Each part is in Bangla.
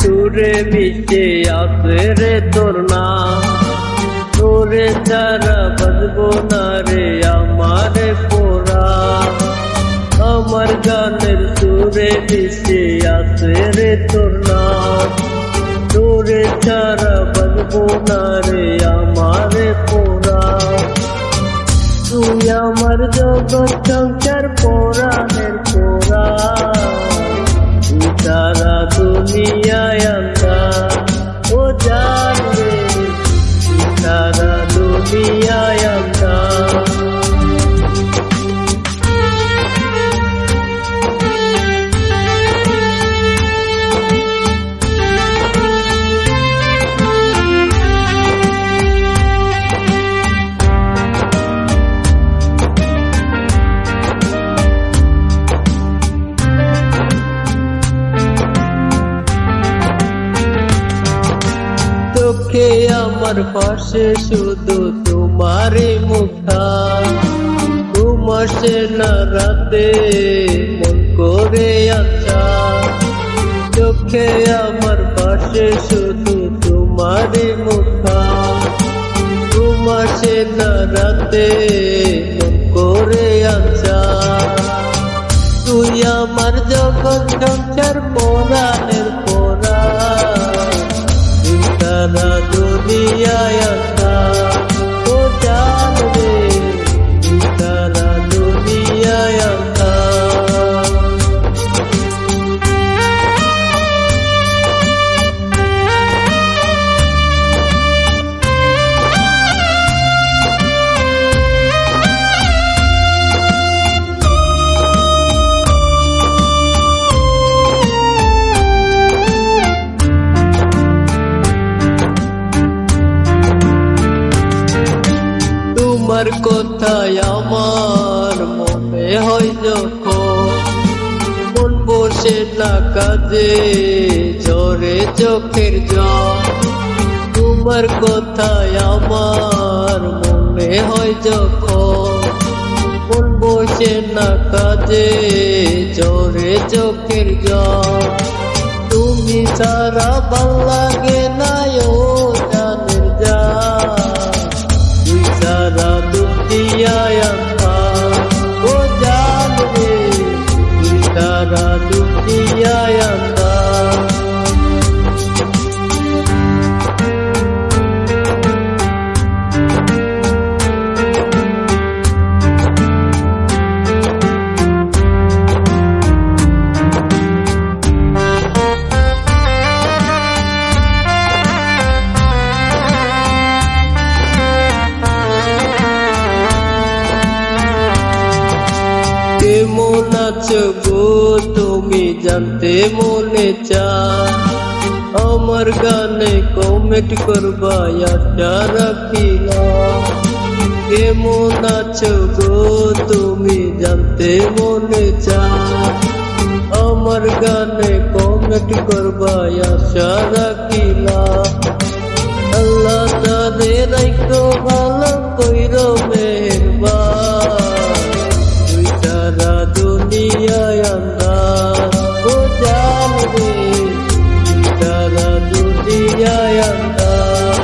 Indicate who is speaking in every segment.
Speaker 1: সুরে মিশে আছে রে তোর নাম, তোরে ছাড়া বাজবো না রে আমার পোড়া। আমার গানের সুরে মিশে আছে রে তোর নাম, তোরে ছাড়া বাজবো না রে আমার পোড়া। তুই আমার জগৎ সংসার পোড়ানের পোড়া, তুই সারা দুনিয়ায় আন্ধার ও জান রে, তুই সারা দুনিয়ায় আন্ধার। চোখে আমার পাশে শুধু তোমারই মুখা, ঘুমাসে না রাতে মন করে আচ্ছা। চোখে আমার পাশে শুধু তোমারই মুখা, ঘুমাসে না রাতে মন করে আচ্ছা। তুই আমার জগৎ সংসার পোড়ানের পোড়া, সারা দুনিয়ায় আন্ধার ও জান রে, সারা দুনিয়ায় আন্ধার। তোমার কথায় আমার মনে হয় যখন, মন বসে না কাজে ঝরে চোখের জল। তোমার কথায় আমার মনে হয় যখন, মন বসে না কাজে ঝরে চোখের জল। তুমি সারা ভাল লাগে না ও জানের যা, সারা দুনিয়ায় আন্ধার ও জান রে, সারা দুনিয়ায় আন্ধার। কেমন আছো গো তুমি জানতে মনে চাই, আমার গানে কমেন্ট করবা আশা রাখিলাম। কেমন আছো গো তুমি জানতে মনে চাই, আমার গানে কমেন্ট করবা আশা রাখিলাম। আল্লাহ তাদের রাইখো ভালো কইরো মেহেরবান, সারা দুনিয়ায় আন্ধার ও জান রে, সারা দুনিয়ায় আন্ধার।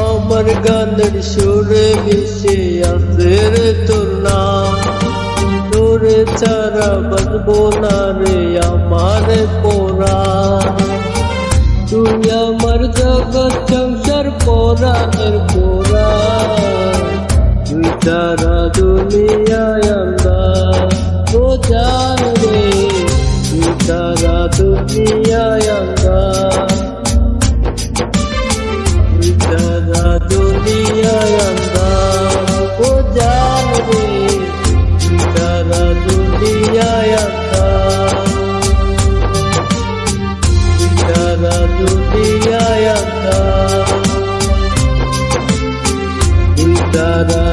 Speaker 1: আমার গানের সুরে মিশে আছে রে তোর নাম, তোরে ছাড়া বাজবো না রে আমার পোড়া। তুই আমার জগৎ সংসার পোড়ানের পোড়া, তুই সারা দুনিয়ায় আন্ধার ও জান রে, তুই সারা দুনিয়ায় আন্ধার, তুই সারা দুনিয়ায় আন্ধার ও জান রে, তুই সারা দুনিয়ায় আন্ধার, তুই সারা দুনিয়ায় আন্ধার, তুই সারা